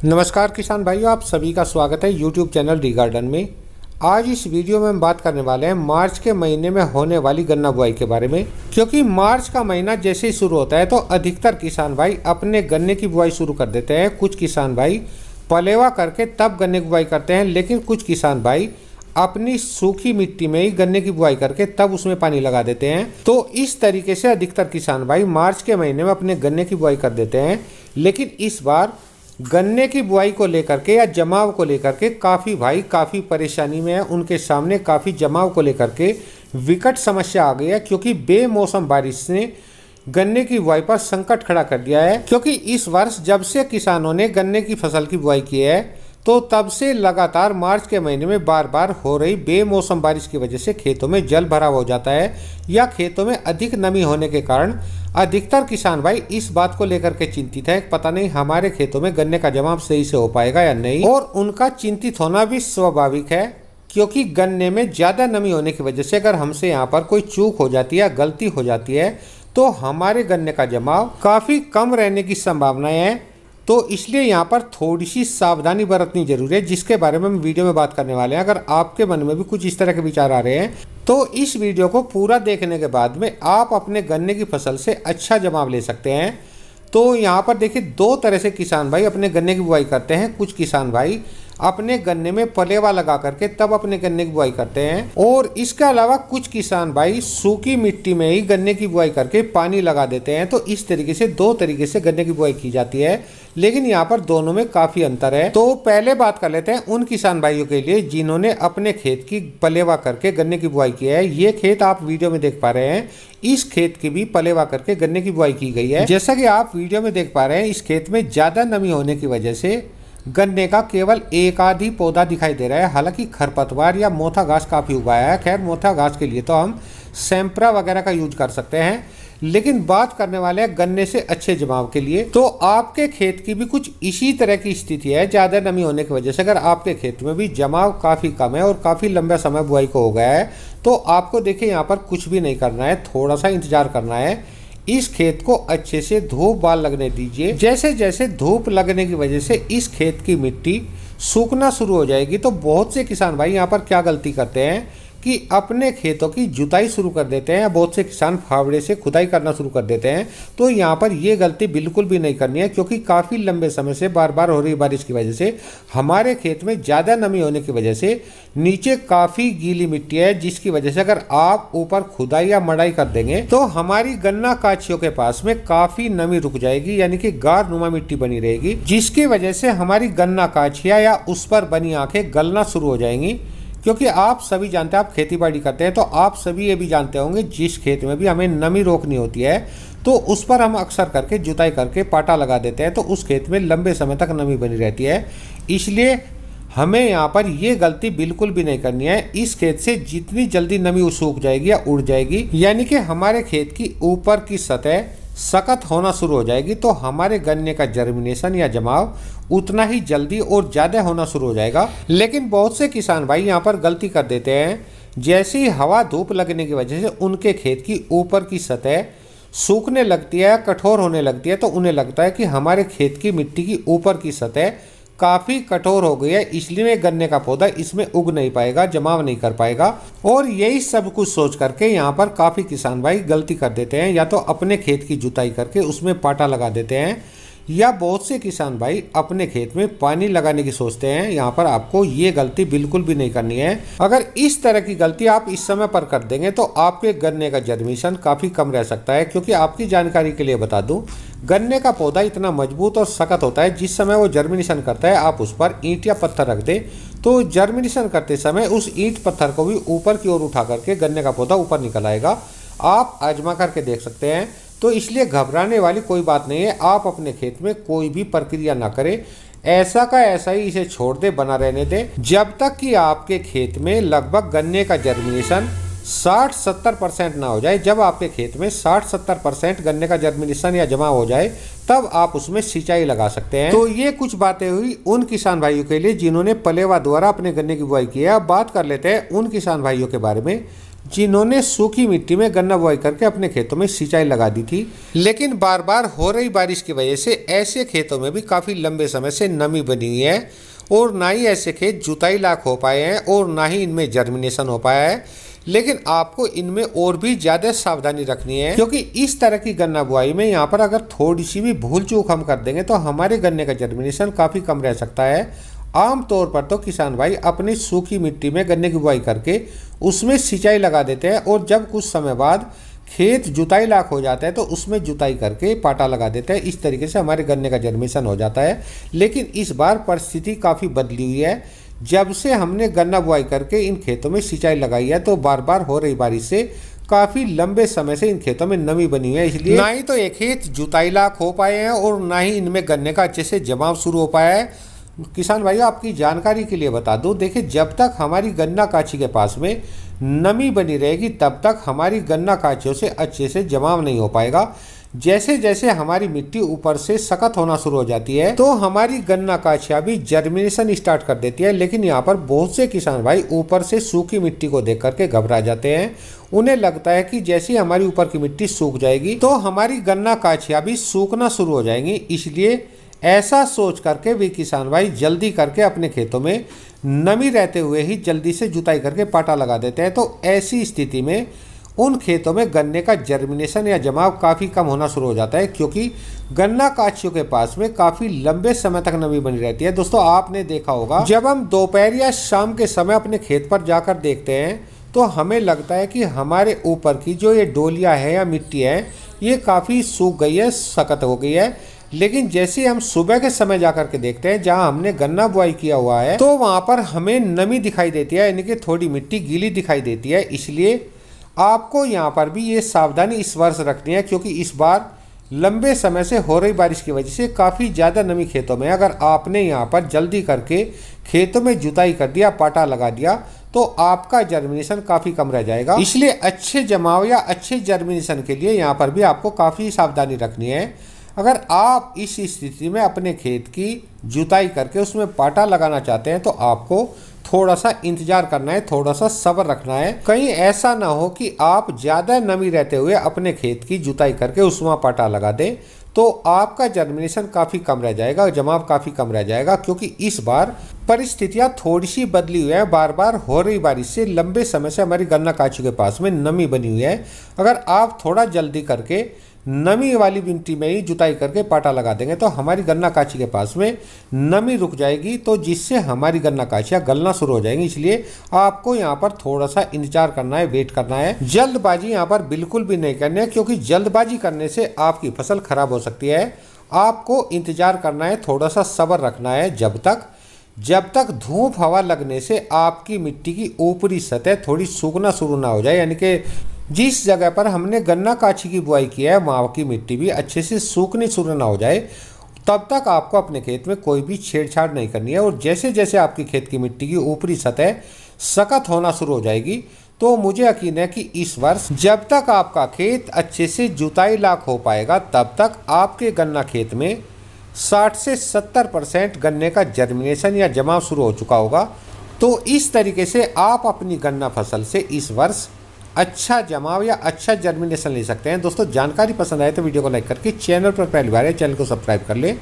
नमस्कार किसान भाइयों, आप सभी का स्वागत है YouTube चैनल डी गार्डन में। आज इस वीडियो में हम बात करने वाले हैं मार्च के महीने में होने वाली गन्ना बुआई के बारे में। क्योंकि मार्च का महीना जैसे ही शुरू होता है तो अधिकतर किसान भाई अपने गन्ने की बुआई शुरू कर देते हैं। कुछ किसान भाई पलेवा करके तब गन्ने की बुआई करते हैं, लेकिन कुछ किसान भाई अपनी सूखी मिट्टी में ही गन्ने की बुआई करके तब उसमें पानी लगा देते हैं। तो इस तरीके से अधिकतर किसान भाई मार्च के महीने में अपने गन्ने की बुआई कर देते हैं। लेकिन इस बार गन्ने की बुआई को लेकर के या जमाव को लेकर के काफ़ी भाई काफ़ी परेशानी में है। उनके सामने काफ़ी जमाव को लेकर के विकट समस्या आ गई है, क्योंकि बेमौसम बारिश ने गन्ने की बुआई पर संकट खड़ा कर दिया है। क्योंकि इस वर्ष जब से किसानों ने गन्ने की फसल की बुआई की है तो तब से लगातार मार्च के महीने में बार बार हो रही बेमौसम बारिश की वजह से खेतों में जल भराव हो जाता है, या खेतों में अधिक नमी होने के कारण अधिकतर किसान भाई इस बात को लेकर के चिंतित है, पता नहीं हमारे खेतों में गन्ने का जमाव सही से हो पाएगा या नहीं। और उनका चिंतित होना भी स्वाभाविक है, क्योंकि गन्ने में ज़्यादा नमी होने की वजह से अगर हमसे यहाँ पर कोई चूक हो जाती है, गलती हो जाती है, तो हमारे गन्ने का जमाव काफ़ी कम रहने की संभावनाएं हैं। तो इसलिए यहाँ पर थोड़ी सी सावधानी बरतनी जरूरी है, जिसके बारे में हम वीडियो में बात करने वाले हैं। अगर आपके मन में भी कुछ इस तरह के विचार आ रहे हैं तो इस वीडियो को पूरा देखने के बाद में आप अपने गन्ने की फसल से अच्छा जमाव ले सकते हैं। तो यहाँ पर देखिए, दो तरह से किसान भाई अपने गन्ने की बुआई करते हैं। कुछ किसान भाई अपने गन्ने में पलेवा लगा करके तब अपने गन्ने की बुआई करते हैं, और इसके अलावा कुछ किसान भाई सूखी मिट्टी में ही गन्ने की बुआई करके पानी लगा देते हैं। तो इस तरीके से दो तरीके से गन्ने की बुआई की जाती है, लेकिन यहाँ पर दोनों में काफी अंतर है। तो पहले बात कर लेते हैं उन किसान भाइयों के लिए जिन्होंने अपने खेत की पलेवा करके गन्ने की बुआई की है। ये खेत आप वीडियो में देख पा रहे हैं, इस खेत की भी पलेवा करके गन्ने की बुआई की गई है। जैसा कि आप वीडियो में देख पा रहे हैं, इस खेत में ज्यादा नमी होने की वजह से गन्ने का केवल एक आध ही पौधा दिखाई दे रहा है। हालांकि खरपतवार या मोथा घास काफी उगाया है। खैर, मोथा घास के लिए तो हम सैंपरा वगैरह का यूज कर सकते हैं, लेकिन बात करने वाले हैं गन्ने से अच्छे जमाव के लिए। तो आपके खेत की भी कुछ इसी तरह की स्थिति है। ज्यादा नमी होने की वजह से अगर आपके खेत में भी जमाव काफी कम है और काफी लंबा समय बुआई को हो गया है, तो आपको देखिए यहाँ पर कुछ भी नहीं करना है, थोड़ा सा इंतजार करना है। इस खेत को अच्छे से धूप बाल लगने दीजिए। जैसे जैसे धूप लगने की वजह से इस खेत की मिट्टी सूखना शुरू हो जाएगी। तो बहुत से किसान भाई यहाँ पर क्या गलती करते हैं कि अपने खेतों की जुताई शुरू कर देते हैं, बहुत से किसान फावड़े से खुदाई करना शुरू कर देते हैं। तो यहाँ पर ये गलती बिल्कुल भी नहीं करनी है, क्योंकि काफ़ी लंबे समय से बार बार हो रही बारिश की वजह से हमारे खेत में ज़्यादा नमी होने की वजह से नीचे काफ़ी गीली मिट्टी है, जिसकी वजह से अगर आप ऊपर खुदाई या मड़ाई कर देंगे तो हमारी गन्ना काछियों के पास में काफ़ी नमी रुक जाएगी, यानी कि गाढ़ नुमा मिट्टी बनी रहेगी, जिसकी वजह से हमारी गन्ना काछिया या उस पर बनी आंखें गलना शुरू हो जाएंगी। क्योंकि आप सभी जानते हैं, आप खेती बाड़ी करते हैं तो आप सभी ये भी जानते होंगे, जिस खेत में भी हमें नमी रोकनी होती है तो उस पर हम अक्सर करके जुताई करके पाटा लगा देते हैं, तो उस खेत में लंबे समय तक नमी बनी रहती है। इसलिए हमें यहाँ पर ये गलती बिल्कुल भी नहीं करनी है। इस खेत से जितनी जल्दी नमी सूख जाएगी या उड़ जाएगी, यानी कि हमारे खेत की ऊपर की सतह सख्त होना शुरू हो जाएगी, तो हमारे गन्ने का जर्मिनेशन या जमाव उतना ही जल्दी और ज़्यादा होना शुरू हो जाएगा। लेकिन बहुत से किसान भाई यहाँ पर गलती कर देते हैं। जैसे ही हवा धूप लगने की वजह से उनके खेत की ऊपर की सतह सूखने लगती है या कठोर होने लगती है, तो उन्हें लगता है कि हमारे खेत की मिट्टी की ऊपर की सतह काफ़ी कठोर हो गई है, इसलिए गन्ने का पौधा इसमें उग नहीं पाएगा, जमाव नहीं कर पाएगा। और यही सब कुछ सोच करके यहाँ पर काफ़ी किसान भाई गलती कर देते हैं, या तो अपने खेत की जुताई करके उसमें पाटा लगा देते हैं, या बहुत से किसान भाई अपने खेत में पानी लगाने की सोचते हैं। यहाँ पर आपको ये गलती बिल्कुल भी नहीं करनी है। अगर इस तरह की गलती आप इस समय पर कर देंगे तो आपके गन्ने का जर्मिनेशन काफ़ी कम रह सकता है। क्योंकि आपकी जानकारी के लिए बता दूं, गन्ने का पौधा इतना मजबूत और सख्त होता है, जिस समय वो जर्मिनेशन करता है आप उस पर ईंट या पत्थर रख दें तो जर्मिनेशन करते समय उस ईंट पत्थर को भी ऊपर की ओर उठा करके गन्ने का पौधा ऊपर निकल आएगा। आप आजमा करके देख सकते हैं। तो इसलिए घबराने वाली कोई बात नहीं है। आप अपने खेत में कोई भी प्रक्रिया ना करें, ऐसा का ऐसा ही इसे छोड़ दे, बना रहने दे, जब तक कि आपके खेत में लगभग गन्ने का जर्मिनेशन 60-70% ना हो जाए। जब आपके खेत में 60-70% गन्ने का जर्मिनेशन या जमा हो जाए, तब आप उसमें सिंचाई लगा सकते हैं। तो ये कुछ बातें हुई उन किसान भाइयों के लिए जिन्होंने पलेवा द्वारा अपने गन्ने की बुआई की है। अब बात कर लेते हैं उन किसान भाइयों के बारे में जिन्होंने सूखी मिट्टी में गन्ना बुआई करके अपने खेतों में सिंचाई लगा दी थी, लेकिन बार बार हो रही बारिश की वजह से ऐसे खेतों में भी काफ़ी लंबे समय से नमी बनी हुई है और ना ही ऐसे खेत जुताई लायक हो पाए हैं और ना ही इनमें जर्मिनेशन हो पाया है। लेकिन आपको इनमें और भी ज़्यादा सावधानी रखनी है, क्योंकि इस तरह की गन्ना बुआई में यहाँ पर अगर थोड़ी सी भी भूल चूक हम कर देंगे तो हमारे गन्ने का जर्मिनेशन काफ़ी कम रह सकता है। आमतौर पर तो किसान भाई अपनी सूखी मिट्टी में गन्ने की बुआई करके उसमें सिंचाई लगा देते हैं और जब कुछ समय बाद खेत जुताई लायक हो जाता है तो उसमें जुताई करके पाटा लगा देते हैं। इस तरीके से हमारे गन्ने का जर्मिनेशन हो जाता है। लेकिन इस बार परिस्थिति काफ़ी बदली हुई है। जब से हमने गन्ना बुआई करके इन खेतों में सिंचाई लगाई है तो बार बार हो रही बारिश से काफ़ी लंबे समय से इन खेतों में नमी बनी हुई है, इसलिए ना ही तो ये खेत जुताई लायक हो पाए हैं और ना ही इनमें गन्ने का अच्छे से जमाव शुरू हो पाया है। किसान भाइयों, आपकी जानकारी के लिए बता दूं, देखिए जब तक हमारी गन्ना काछी के पास में नमी बनी रहेगी तब तक हमारी गन्ना काछियों से अच्छे से जमाव नहीं हो पाएगा। जैसे जैसे हमारी मिट्टी ऊपर से सख्त होना शुरू हो जाती है तो हमारी गन्ना काछियाँ भी जर्मिनेशन स्टार्ट कर देती है। लेकिन यहाँ पर बहुत से किसान भाई ऊपर से सूखी मिट्टी को देख करके घबरा जाते हैं। उन्हें लगता है कि जैसे ही हमारी ऊपर की मिट्टी सूख जाएगी तो हमारी गन्ना काछियाँ भी सूखना शुरू हो जाएंगी। इसलिए ऐसा सोच करके वे किसान भाई जल्दी करके अपने खेतों में नमी रहते हुए ही जल्दी से जुताई करके पाटा लगा देते हैं। तो ऐसी स्थिति में उन खेतों में गन्ने का जर्मिनेशन या जमाव काफ़ी कम होना शुरू हो जाता है, क्योंकि गन्ना काछियों के पास में काफ़ी लंबे समय तक नमी बनी रहती है। दोस्तों, आपने देखा होगा जब हम दोपहर या शाम के समय अपने खेत पर जाकर देखते हैं तो हमें लगता है कि हमारे ऊपर की जो ये डोलियाँ है या मिट्टी है ये काफ़ी सूख गई है, सख्त हो गई है। लेकिन जैसे हम सुबह के समय जाकर के देखते हैं जहां हमने गन्ना बुआई किया हुआ है तो वहां पर हमें नमी दिखाई देती है, यानी कि थोड़ी मिट्टी गीली दिखाई देती है। इसलिए आपको यहां पर भी ये सावधानी इस वर्ष रखनी है, क्योंकि इस बार लंबे समय से हो रही बारिश की वजह से काफ़ी ज़्यादा नमी खेतों में। अगर आपने यहाँ पर जल्दी करके खेतों में जुताई कर दिया, पाटा लगा दिया, तो आपका जर्मिनेशन काफ़ी कम रह जाएगा। इसलिए अच्छे जमाव या अच्छे जर्मिनेशन के लिए यहाँ पर भी आपको काफ़ी सावधानी रखनी है। अगर आप इस स्थिति में अपने खेत की जुताई करके उसमें पाटा लगाना चाहते हैं तो आपको थोड़ा सा इंतजार करना है, थोड़ा सा सब्र रखना है। कहीं ऐसा ना हो कि आप ज़्यादा नमी रहते हुए अपने खेत की जुताई करके उसमें पाटा लगा दें तो आपका जर्मिनेशन काफ़ी कम रह जाएगा, जमाव काफ़ी कम रह जाएगा। क्योंकि इस बार परिस्थितियाँ थोड़ी सी बदली हुई है। बार बार हो रही बारिश से लंबे समय से हमारी गन्ना काछी के पास में नमी बनी हुई है। अगर आप थोड़ा जल्दी करके नमी वाली मिट्टी में ही जुताई करके पाटा लगा देंगे तो हमारी गन्ना काछी के पास में नमी रुक जाएगी, तो जिससे हमारी गन्ना काछियाँ गलना शुरू हो जाएंगी। इसलिए आपको यहाँ पर थोड़ा सा इंतजार करना है, वेट करना है। जल्दबाजी यहाँ पर बिल्कुल भी नहीं करनी है, क्योंकि जल्दबाजी करने से आपकी फसल खराब हो सकती है। आपको इंतजार करना है, थोड़ा सा सब्र रखना है जब तक धूप हवा लगने से आपकी मिट्टी की ऊपरी सतह थोड़ी सूखना शुरू ना हो जाए, यानी कि जिस जगह पर हमने गन्ना काछी की बुआई की है वहाँ की मिट्टी भी अच्छे से सूखनी शुरू ना हो जाए, तब तक आपको अपने खेत में कोई भी छेड़छाड़ नहीं करनी है। और जैसे जैसे आपकी खेत की मिट्टी की ऊपरी सतह सख्त होना शुरू हो जाएगी तो मुझे यकीन है कि इस वर्ष जब तक आपका खेत अच्छे से जुताई लायक हो पाएगा तब तक आपके गन्ना खेत में 60 से 70% गन्ने का जर्मिनेशन या जमाव शुरू हो चुका होगा। तो इस तरीके से आप अपनी गन्ना फसल से इस वर्ष अच्छा जमाव या अच्छा जर्मिनेशन ले सकते हैं। दोस्तों, जानकारी पसंद आए तो वीडियो को लाइक करके चैनल पर पहली बार है चैनल को सब्सक्राइब कर लें।